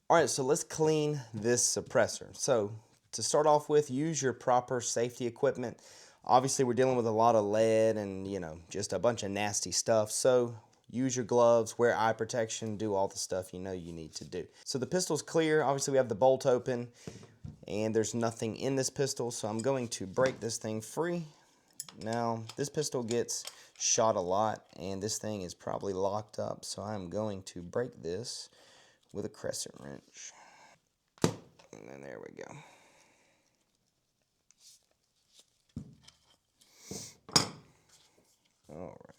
All right, so let's clean this suppressor. So to start off with, use your proper safety equipment. Obviously, we're dealing with a lot of lead and, just a bunch of nasty stuff. So use your gloves, wear eye protection, do all the stuff you know you need to do. So the pistol's clear. Obviously, we have the bolt open and there's nothing in this pistol. So I'm going to break this thing free. Now, this pistol gets shot a lot and this thing is probably locked up. So I'm going to break this with a crescent wrench. And then there we go. All right.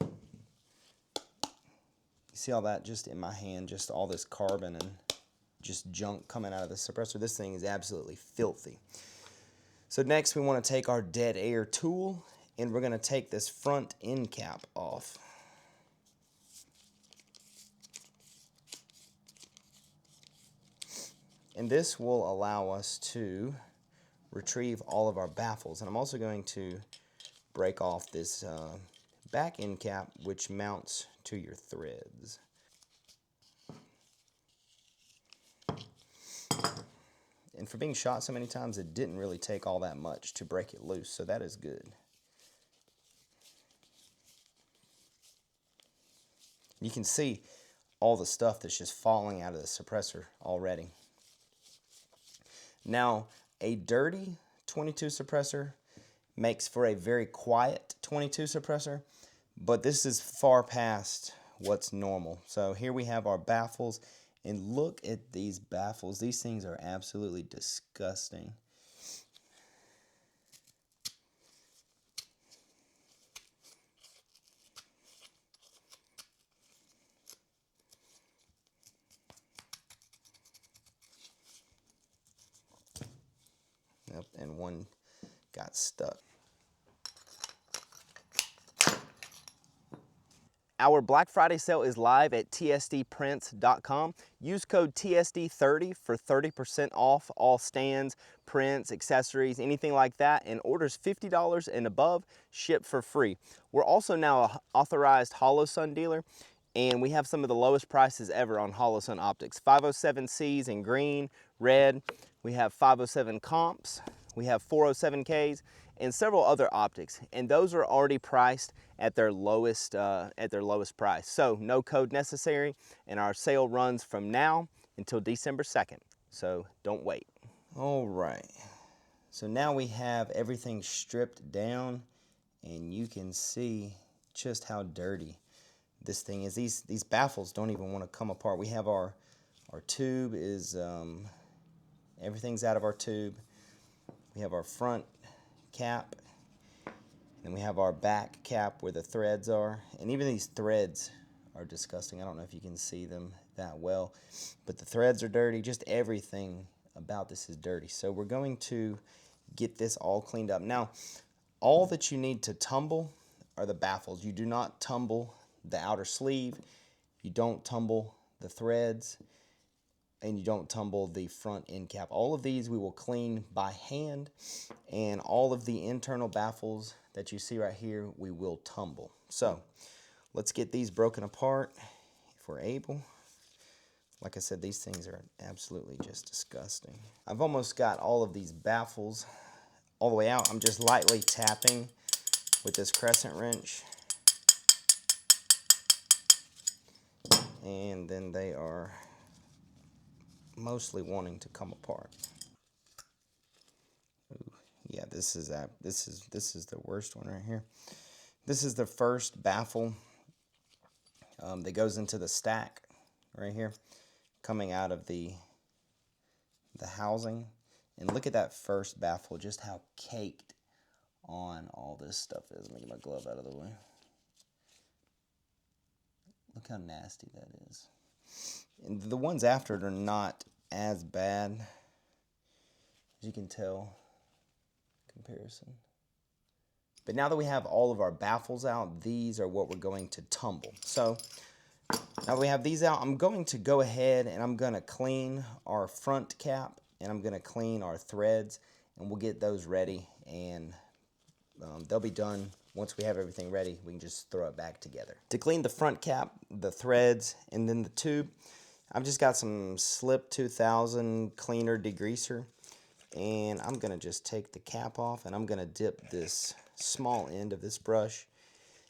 You see all that just in my hand, just all this carbon and just junk coming out of the suppressor. This thing is absolutely filthy. So next we want to take our dead air tool and we're going to take this front end cap off. And this will allow us to retrieve all of our baffles. And I'm also going to break off this back end cap which mounts to your threads. And for being shot so many times, it didn't really take all that much to break it loose, so that is good. You can see all the stuff that's just falling out of the suppressor already. Now, a dirty 22 suppressor makes for a very quiet 22 suppressor, but this is far past what's normal. So here we have our baffles, and look at these baffles. These things are absolutely disgusting. Yep, and one got stuck. Our Black Friday sale is live at tsdprints.com. Use code TSD30 for 30% off all stands, prints, accessories, anything like that, and orders $50 and above ship for free. We're also now an authorized HoloSun dealer, and we have some of the lowest prices ever on HoloSun optics. 507Cs in green, red. We have 507 comps. We have 407Ks and several other optics, and those are already priced at their lowest price. So no code necessary, and our sale runs from now until December 2nd. So don't wait. All right. So now we have everything stripped down, and you can see just how dirty this thing is. These baffles don't even want to come apart. We have our tube is everything's out of our tube. We have our front cap, and we have our back cap where the threads are, and even these threads are disgusting. I don't know if you can see them that well, but the threads are dirty. Just everything about this is dirty. So we're going to get this all cleaned up. Now, all that you need to tumble are the baffles. You do not tumble the outer sleeve, you don't tumble the threads, and you don't tumble the front end cap. All of these we will clean by hand, and all of the internal baffles that you see right here we will tumble. So let's get these broken apart if we're able. Like I said, these things are absolutely just disgusting. I've almost got all of these baffles all the way out. I'm just lightly tapping with this crescent wrench, and then they are mostly wanting to come apart. Ooh, yeah, this is the worst one right here. This is the first baffle that goes into the stack right here, coming out of the housing. And look at that first baffle, just how caked on all this stuff is. Let me get my glove out of the way. Look how nasty that is. And the ones after it are not as bad, as you can tell, comparison. But now that we have all of our baffles out, these are what we're going to tumble. So now that we have these out, I'm going to go ahead and I'm going to clean our front cap, and I'm going to clean our threads, and we'll get those ready and they'll be done once we have everything ready. We can just throw it back together. To clean the front cap, the threads, and then the tube, I've just got some Slip 2000 cleaner degreaser, and I'm gonna just take the cap off, and I'm gonna dip this small end of this brush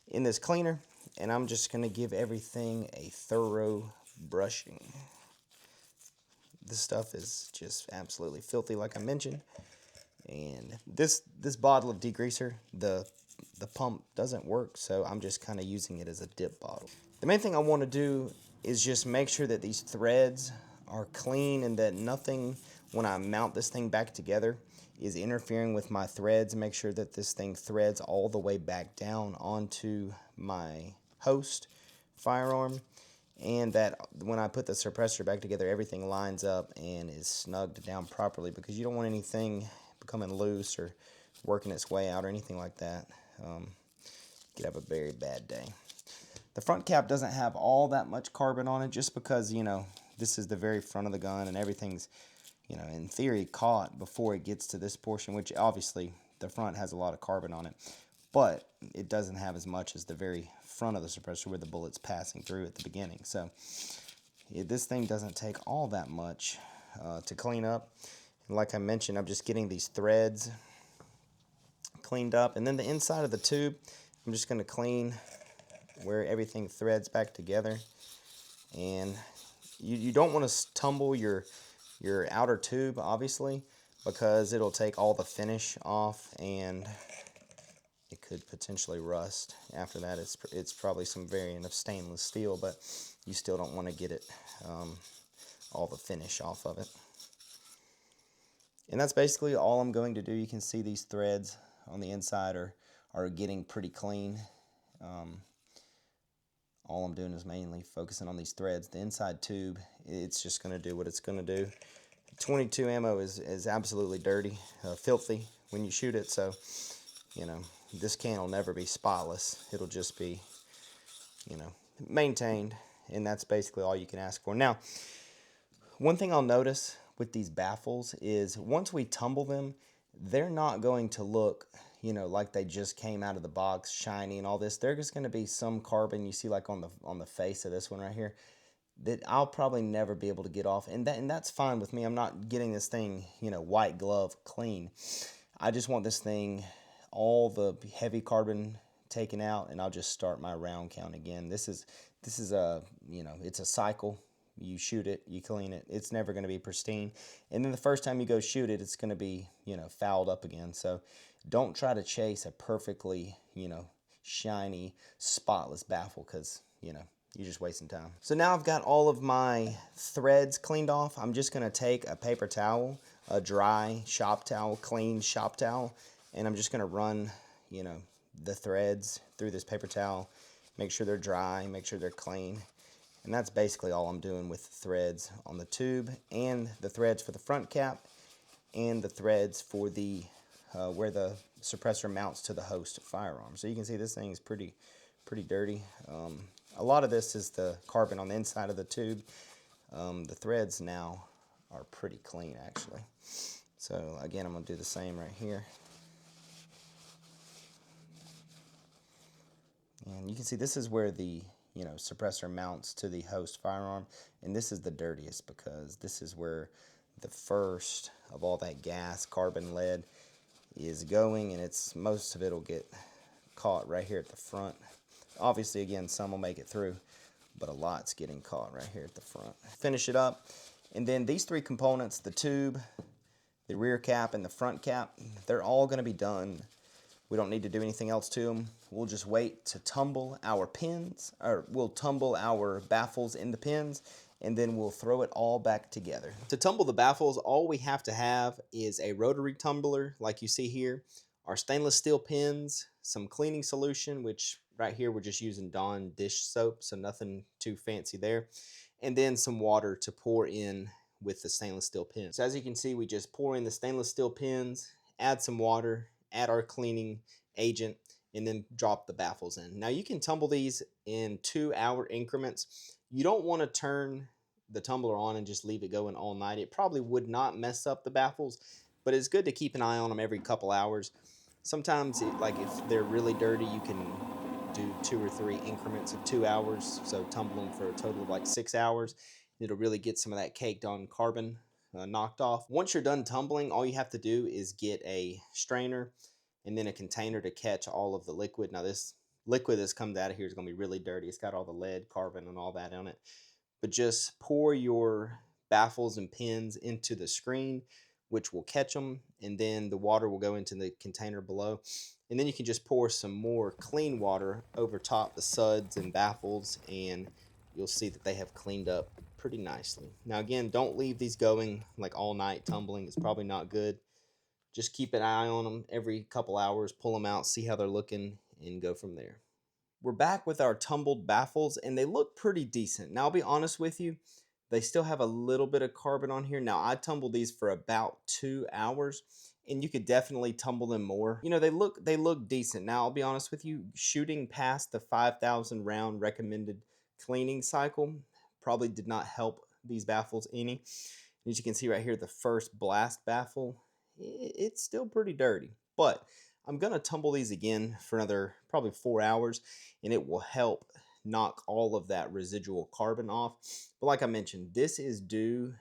in this cleaner, and I'm just gonna give everything a thorough brushing. This stuff is just absolutely filthy, like I mentioned. And this bottle of degreaser, the pump doesn't work, so I'm just kind of using it as a dip bottle. The main thing I want to do is just make sure that these threads are clean and that nothing, when I mount this thing back together, is interfering with my threads. Make sure that this thing threads all the way back down onto my host firearm, and that when I put the suppressor back together, everything lines up and is snugged down properly, because you don't want anything becoming loose or working its way out or anything like that. Could have a very bad day. The front cap doesn't have all that much carbon on it, just because, you know, this is the very front of the gun and everything's, you know, in theory caught before it gets to this portion, which obviously the front has a lot of carbon on it, but it doesn't have as much as the very front of the suppressor where the bullet's passing through at the beginning. So this thing doesn't take all that much to clean up. And like I mentioned, I'm just getting these threads cleaned up, and then the inside of the tube, I'm just going to clean where everything threads back together. And you don't want to tumble your outer tube, obviously, because it'll take all the finish off and it could potentially rust. After that, it's probably some variant of stainless steel, but you still don't want to get it all the finish off of it. And that's basically all I'm going to do. You can see these threads on the inside are getting pretty clean. All I'm doing is mainly focusing on these threads. The inside tube, it's just going to do what it's going to do. 22 ammo is absolutely dirty, filthy when you shoot it, so, you know, this can will never be spotless. It'll just be, you know, maintained, and that's basically all you can ask for. Now, one thing I'll notice with these baffles is once we tumble them, they're not going to look, you know, like they just came out of the box shiny and all this. There's just going to be some carbon you see like on the face of this one right here that I'll probably never be able to get off, and that's fine with me. I'm not getting this thing, you know, white glove clean. I just want this thing, all the heavy carbon taken out, and I'll just start my round count again. This is a, you know, it's a cycle. You shoot it, you clean it. It's never going to be pristine. And then the first time you go shoot it, it's going to be, you know, fouled up again. So don't try to chase a perfectly, you know, shiny, spotless baffle, because, you know, you're just wasting time. So now I've got all of my threads cleaned off. I'm just going to take a paper towel, a dry shop towel, clean shop towel, and I'm just going to run, you know, the threads through this paper towel, make sure they're dry, make sure they're clean. And that's basically all I'm doing with the threads on the tube, and the threads for the front cap, and the threads for the where the suppressor mounts to the host firearm. So you can see this thing is pretty dirty. A lot of this is the carbon on the inside of the tube. The threads now are pretty clean, actually. So again, I'm going to do the same right here. And you can see this is where the, you know, suppressor mounts to the host firearm, and this is the dirtiest because this is where the first of all that gas, carbon, lead is going, and most of it will get caught right here at the front. Obviously, again, some will make it through, but a lot's getting caught right here at the front. Finish it up, and then these three components, the tube, the rear cap, and the front cap, they're all going to be done. We don't need to do anything else to them. We'll just wait to tumble our pins, or we'll tumble our baffles in the pins, and then we'll throw it all back together. To tumble the baffles, all we have to have is a rotary tumbler, like you see here, our stainless steel pins, some cleaning solution, which right here we're just using Dawn dish soap, so nothing too fancy there, and then some water to pour in with the stainless steel pins. So as you can see, we just pour in the stainless steel pins, add some water, add our cleaning agent, and then drop the baffles in. Now you can tumble these in 2-hour increments. You don't want to turn the tumbler on and just leave it going all night. It probably would not mess up the baffles, but it's good to keep an eye on them every couple hours. Sometimes, like if they're really dirty, you can do 2 or 3 increments of 2 hours, so tumble them for a total of like 6 hours. It'll really get some of that caked on carbon knocked off. Once you're done tumbling, all you have to do is get a strainer and then a container to catch all of the liquid. Now this liquid that's comes out of here is going to be really dirty. It's got all the lead, carbon, and all that on it. But just pour your baffles and pins into the screen, which will catch them, and then the water will go into the container below. And then you can just pour some more clean water over top the suds and baffles, and you'll see that they have cleaned up pretty nicely. Now again, don't leave these going like all night tumbling. It's probably not good. Just keep an eye on them every couple hours, pull them out, see how they're looking, and go from there. We're back with our tumbled baffles, and they look pretty decent. Now, I'll be honest with you, they still have a little bit of carbon on here. Now, I tumbled these for about 2 hours, and you could definitely tumble them more. You know, they look decent. Now, I'll be honest with you, shooting past the 5,000 round recommended cleaning cycle probably did not help these baffles any. As you can see right here, the first blast baffle, it's still pretty dirty, but I'm gonna tumble these again for another probably 4 hours, and it will help knock all of that residual carbon off. But like I mentioned, this is due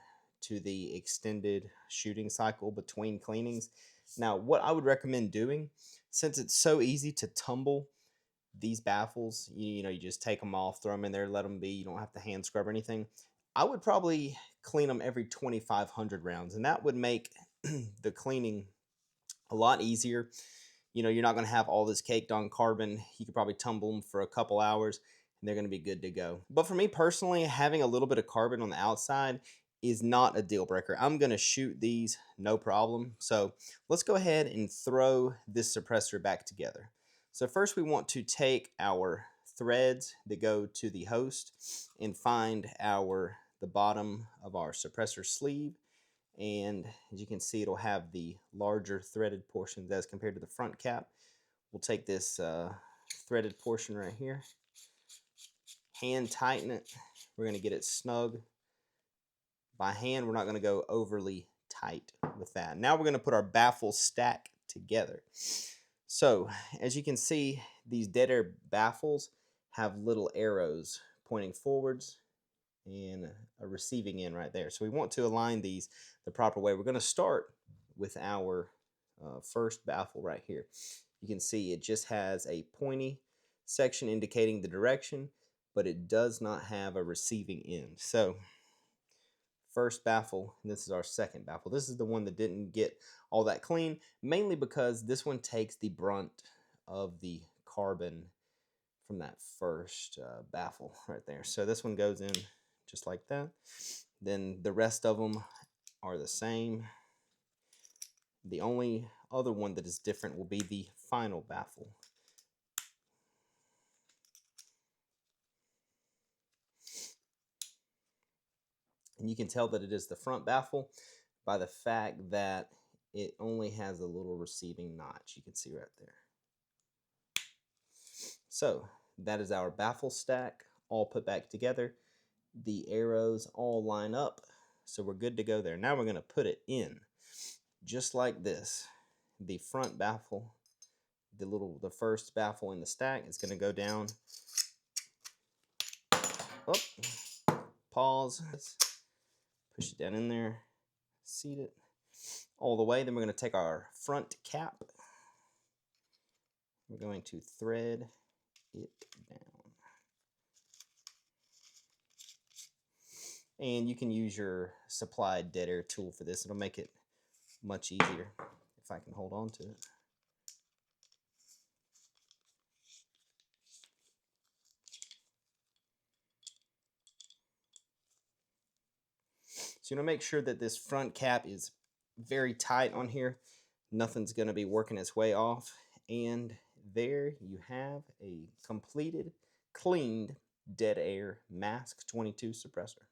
to the extended shooting cycle between cleanings. Now, what I would recommend doing, since it's so easy to tumble these baffles, you know, you just take them off, throw them in there, let them be. You don't have to hand scrub or anything. I would probably clean them every 2,500 rounds, and that would make the cleaning a lot easier. You know, you're not going to have all this caked on carbon. You could probably tumble them for a couple hours and they're going to be good to go. But for me personally, having a little bit of carbon on the outside is not a deal breaker. I'm going to shoot these no problem. So let's go ahead and throw this suppressor back together. So first we want to take our threads that go to the host and find the bottom of our suppressor sleeve. And as you can see, it'll have the larger threaded portions as compared to the front cap. We'll take this threaded portion right here, hand tighten it. We're going to get it snug. By hand, we're not going to go overly tight with that. Now we're going to put our baffle stack together. So as you can see, these dead air baffles have little arrows pointing forwards and a receiving end right there. So we want to align these the proper way. We're going to start with our first baffle right here. You can see it just has a pointy section indicating the direction, but it does not have a receiving end. So first baffle, and this is our second baffle. This is the one that didn't get all that clean, mainly because this one takes the brunt of the carbon from that first baffle right there. So this one goes in just like that. Then the rest of them are the same. The only other one that is different will be the final baffle. And you can tell that it is the front baffle by the fact that it only has a little receiving notch. You can see right there. So that is our baffle stack all put back together. The arrows all line up, so we're good to go there. Now we're going to put it in just like this. The front baffle, the first baffle in the stack is going to go down. Oh, pause, push it down in there, seat it all the way. Then we're going to take our front cap. We're going to thread it down. And you can use your supplied dead air tool for this. It'll make it much easier if I can hold on to it. So you want to make sure that this front cap is very tight on here. Nothing's going to be working its way off. And there you have a completed, cleaned dead air Mask 22 suppressor.